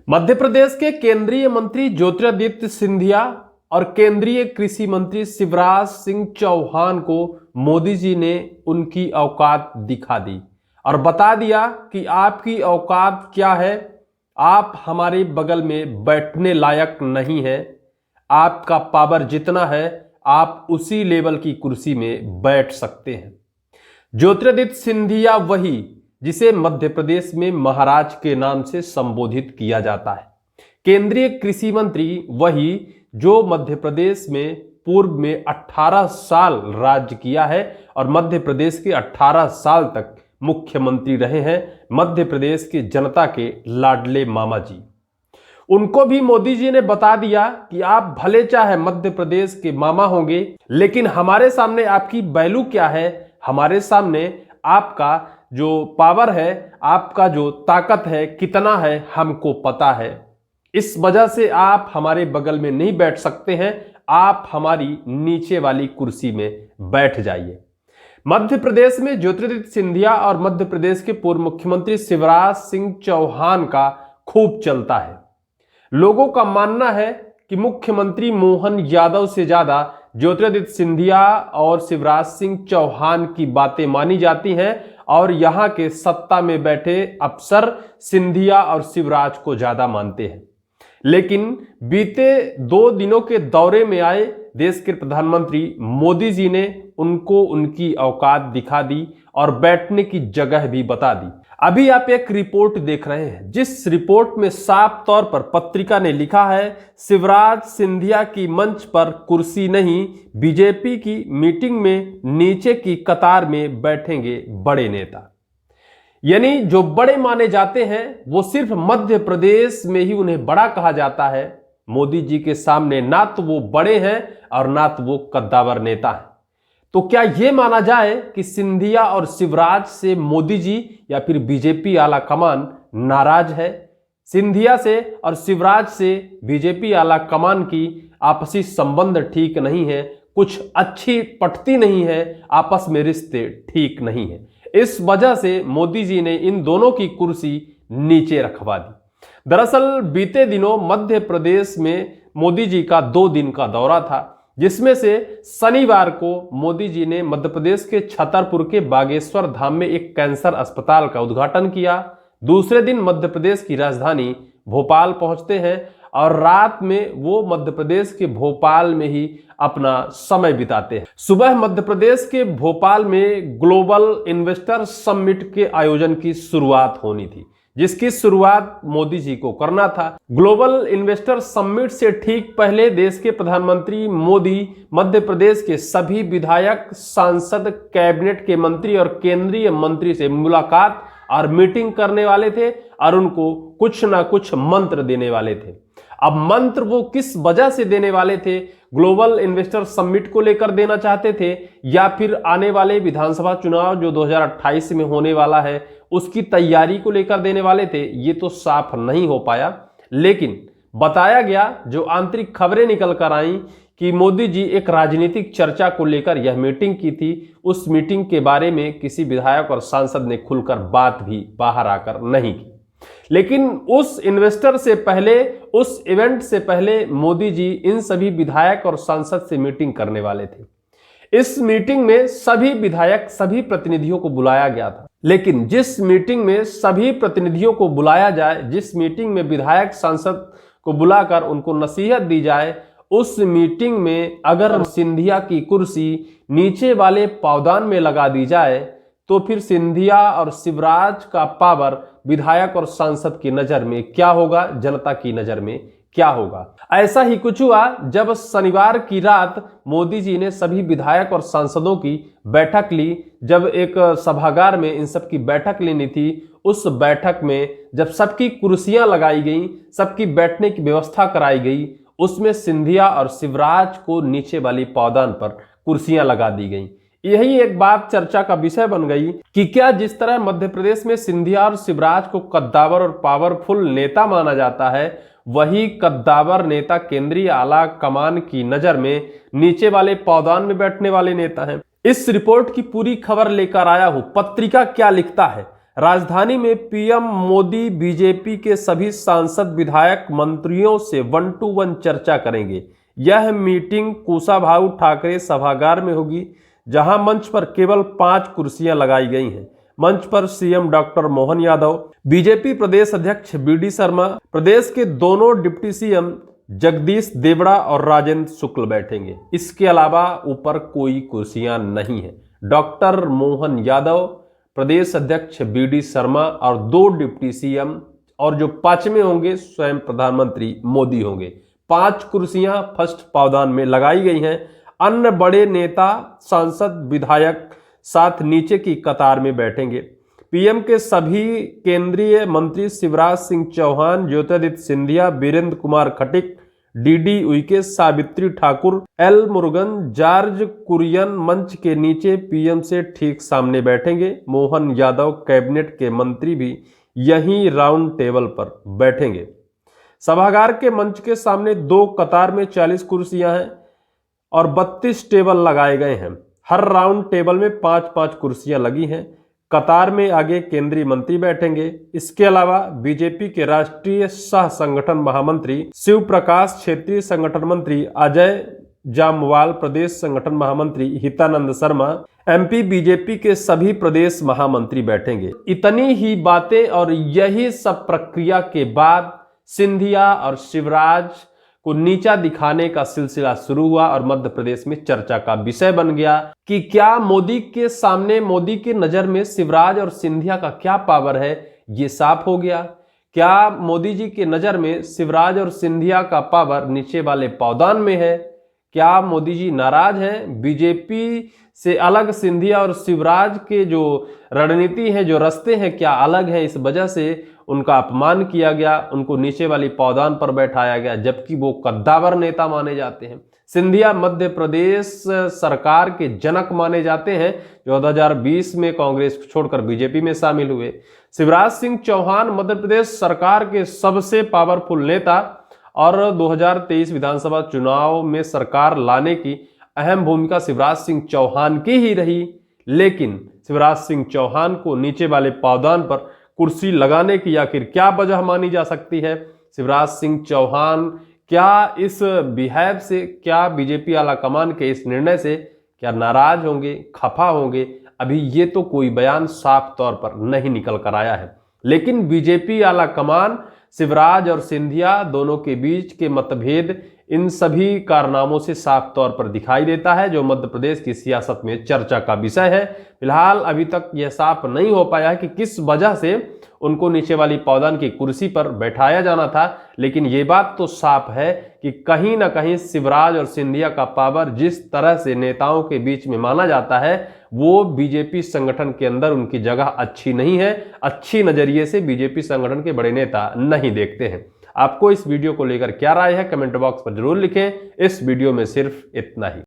मध्य प्रदेश के केंद्रीय मंत्री ज्योतिरादित्य सिंधिया और केंद्रीय कृषि मंत्री शिवराज सिंह चौहान को मोदी जी ने उनकी औकात दिखा दी और बता दिया कि आपकी औकात क्या है। आप हमारे बगल में बैठने लायक नहीं है। आपका पावर जितना है आप उसी लेवल की कुर्सी में बैठ सकते हैं। ज्योतिरादित्य सिंधिया वही जिसे मध्य प्रदेश में महाराज के नाम से संबोधित किया जाता है। केंद्रीय कृषि मंत्री वही जो मध्य प्रदेश में पूर्व में 18 साल राज्य किया है और मध्य प्रदेश के 18 साल तक मुख्यमंत्री रहे हैं। मध्य प्रदेश की जनता के लाडले मामा जी, उनको भी मोदी जी ने बता दिया कि आप भले चाहे मध्य प्रदेश के मामा होंगे, लेकिन हमारे सामने आपकी वैल्यू क्या है, हमारे सामने आपका जो पावर है, आपका जो ताकत है कितना है, हमको पता है। इस वजह से आप हमारे बगल में नहीं बैठ सकते हैं, आप हमारी नीचे वाली कुर्सी में बैठ जाइए। मध्य प्रदेश में ज्योतिरादित्य सिंधिया और मध्य प्रदेश के पूर्व मुख्यमंत्री शिवराज सिंह चौहान का खूब चलता है। लोगों का मानना है कि मुख्यमंत्री मोहन यादव से ज्यादा ज्योतिरादित्य सिंधिया और शिवराज सिंह चौहान की बातें मानी जाती हैं और यहां के सत्ता में बैठे अफसर सिंधिया और शिवराज को ज्यादा मानते हैं। लेकिन बीते 2 दिनों के दौरे में आए देश के प्रधानमंत्री मोदी जी ने उनको उनकी औकात दिखा दी और बैठने की जगह भी बता दी। अभी आप एक रिपोर्ट देख रहे हैं, जिस रिपोर्ट में साफ तौर पर पत्रिका ने लिखा है शिवराज सिंधिया की मंच पर कुर्सी नहीं, बीजेपी की मीटिंग में नीचे की कतार में बैठेंगे बड़े नेता। यानी जो बड़े माने जाते हैं वो सिर्फ मध्य प्रदेश में ही उन्हें बड़ा कहा जाता है। मोदी जी के सामने ना तो वो बड़े हैं और ना तो वो कद्दावर नेता हैं। तो क्या यह माना जाए कि सिंधिया और शिवराज से मोदी जी या फिर बीजेपी आला कमान नाराज है? सिंधिया से और शिवराज से बीजेपी आला कमान की आपसी संबंध ठीक नहीं है, कुछ अच्छी पटती नहीं है, आपस में रिश्ते ठीक नहीं है। इस वजह से मोदी जी ने इन दोनों की कुर्सी नीचे रखवा दी। दरअसल बीते दिनों मध्य प्रदेश में मोदी जी का 2 दिन का दौरा था, जिसमें से शनिवार को मोदी जी ने मध्य प्रदेश के छतरपुर के बागेश्वर धाम में एक कैंसर अस्पताल का उद्घाटन किया। दूसरे दिन मध्य प्रदेश की राजधानी भोपाल पहुंचते हैं और रात में वो मध्य प्रदेश के भोपाल में ही अपना समय बिताते हैं। सुबह मध्य प्रदेश के भोपाल में ग्लोबल इन्वेस्टर समिट के आयोजन की शुरुआत होनी थी, जिसकी शुरुआत मोदी जी को करना था। ग्लोबल इन्वेस्टर समिट से ठीक पहले देश के प्रधानमंत्री मोदी मध्य प्रदेश के सभी विधायक, सांसद, कैबिनेट के मंत्री और केंद्रीय मंत्री से मुलाकात और मीटिंग करने वाले थे और उनको कुछ ना कुछ मंत्र देने वाले थे। अब मंत्र वो किस वजह से देने वाले थे? ग्लोबल इन्वेस्टर समिट को लेकर देना चाहते थे या फिर आने वाले विधानसभा चुनाव जो 2028 में होने वाला है उसकी तैयारी को लेकर देने वाले थे? ये तो साफ नहीं हो पाया, लेकिन बताया गया, जो आंतरिक खबरें निकल कर आई कि मोदी जी एक राजनीतिक चर्चा को लेकर यह मीटिंग की थी। उस मीटिंग के बारे में किसी विधायक और सांसद ने खुलकर बात भी बाहर आकर नहीं की। लेकिन उस इन्वेस्टर से पहले, उस इवेंट से पहले मोदी जी इन सभी विधायक और सांसद से मीटिंग करने वाले थे। इस मीटिंग में सभी विधायक, सभी प्रतिनिधियों को बुलाया गया था, लेकिन जिस मीटिंग में सभी प्रतिनिधियों को बुलाया जाए, जिस मीटिंग में विधायक, सांसद को बुलाकर उनको नसीहत दी जाए, उस मीटिंग में अगर सिंधिया की कुर्सी नीचे वाले पावदान में लगा दी जाए तो फिर सिंधिया और शिवराज का पावर विधायक और सांसद की नजर में क्या होगा, जनता की नजर में क्या होगा? ऐसा ही कुछ हुआ जब शनिवार की रात मोदी जी ने सभी विधायक और सांसदों की बैठक ली। जब एक सभागार में इन सब की बैठक लेनी थी, उस बैठक में जब सबकी कुर्सियां लगाई गई, सबकी बैठने की व्यवस्था कराई गई, उसमें सिंधिया और शिवराज को नीचे वाली पावदान पर कुर्सियां लगा दी गई। यही एक बात चर्चा का विषय बन गई कि क्या जिस तरह मध्य प्रदेश में सिंधिया और शिवराज को कद्दावर और पावरफुल नेता माना जाता है, वही कद्दावर नेता केंद्रीय आला कमान की नजर में नीचे वाले पावदान में बैठने वाले नेता हैं। इस रिपोर्ट की पूरी खबर लेकर आया हूं। पत्रिका क्या लिखता है, राजधानी में पीएम मोदी बीजेपी के सभी सांसद विधायक मंत्रियों से 1-to-1 चर्चा करेंगे। यह मीटिंग कुशाभाऊ ठाकरे सभागार में होगी, जहां मंच पर केवल 5 कुर्सियां लगाई गई हैं। मंच पर CM doctor Mohan Yadav, BJP प्रदेश अध्यक्ष बीडी शर्मा, प्रदेश के दोनों डिप्टी सीएम जगदीश देवड़ा और राजेंद्र शुक्ल बैठेंगे। इसके अलावा ऊपर कोई कुर्सियां नहीं है। डॉक्टर मोहन यादव, प्रदेश अध्यक्ष बीडी शर्मा और 2 डिप्टी सीएम और जो 5वें होंगे स्वयं प्रधानमंत्री मोदी होंगे। 5 कुर्सियां फर्स्ट पावदान में लगाई गई हैं। अन्य बड़े नेता, सांसद, विधायक साथ नीचे की कतार में बैठेंगे। पीएम के सभी केंद्रीय मंत्री शिवराज सिंह चौहान, ज्योतिरादित्य सिंधिया, वीरेंद्र कुमार खटिक, डीडी उइके, सावित्री ठाकुर, एल मुरुगन, जॉर्ज कुरियन मंच के नीचे पीएम से ठीक सामने बैठेंगे। मोहन यादव कैबिनेट के मंत्री भी यहीं राउंड टेबल पर बैठेंगे। सभागार के मंच के सामने 2 कतार में 40 कुर्सियां हैं और 32 टेबल लगाए गए हैं। हर राउंड टेबल में 5-5 कुर्सियां लगी हैं। कतार में आगे केंद्रीय मंत्री बैठेंगे। इसके अलावा बीजेपी के राष्ट्रीय सह संगठन महामंत्री शिव प्रकाश, क्षेत्रीय संगठन मंत्री अजय जामवाल, प्रदेश संगठन महामंत्री हितानंद शर्मा, एमपी बीजेपी के सभी प्रदेश महामंत्री बैठेंगे। इतनी ही बातें और यही सब प्रक्रिया के बाद सिंधिया और शिवराज को नीचा दिखाने का सिलसिला शुरू हुआ और मध्य प्रदेश में चर्चा का विषय बन गया कि क्या मोदी के सामने, मोदी की नजर में शिवराज और सिंधिया का क्या पावर है, ये साफ हो गया। क्या मोदी जी की नजर में शिवराज और सिंधिया का पावर नीचे वाले पावदान में है? क्या मोदी जी नाराज हैं? बीजेपी से अलग सिंधिया और शिवराज के जो रणनीति है, जो रास्ते हैं, क्या अलग है? इस वजह से उनका अपमान किया गया, उनको नीचे वाली पावदान पर बैठाया गया, जबकि वो कद्दावर नेता माने जाते हैं। सिंधिया मध्य प्रदेश सरकार के जनक माने जाते हैं, 2020 में कांग्रेस छोड़कर बीजेपी में शामिल हुए। शिवराज सिंह चौहान मध्य प्रदेश सरकार के सबसे पावरफुल नेता और 2023 विधानसभा चुनाव में सरकार लाने की अहम भूमिका शिवराज सिंह चौहान की ही रही। लेकिन शिवराज सिंह चौहान को नीचे वाले पावदान पर कुर्सी लगाने की आखिर क्या वजह मानी जा सकती है? शिवराज सिंह चौहान क्या इस बिहेव से, क्या बीजेपी आला कमान के इस निर्णय से क्या नाराज होंगे, खफा होंगे? अभी ये तो कोई बयान साफ तौर पर नहीं निकल कर आया है। लेकिन बीजेपी आला कमान शिवराज और सिंधिया दोनों के बीच के मतभेद इन सभी कारनामों से साफ तौर पर दिखाई देता है, जो मध्य प्रदेश की सियासत में चर्चा का विषय है। फिलहाल अभी तक यह साफ नहीं हो पाया है कि किस वजह से उनको नीचे वाली पावदान की कुर्सी पर बैठाया जाना था, लेकिन ये बात तो साफ है कि कहीं ना कहीं शिवराज और सिंधिया का पावर जिस तरह से नेताओं के बीच में माना जाता है, वो बीजेपी संगठन के अंदर उनकी जगह अच्छी नहीं है। अच्छी नजरिए से बीजेपी संगठन के बड़े नेता नहीं देखते हैं। आपको इस वीडियो को लेकर क्या राय है, कमेंट बॉक्स पर जरूर लिखें। इस वीडियो में सिर्फ इतना ही।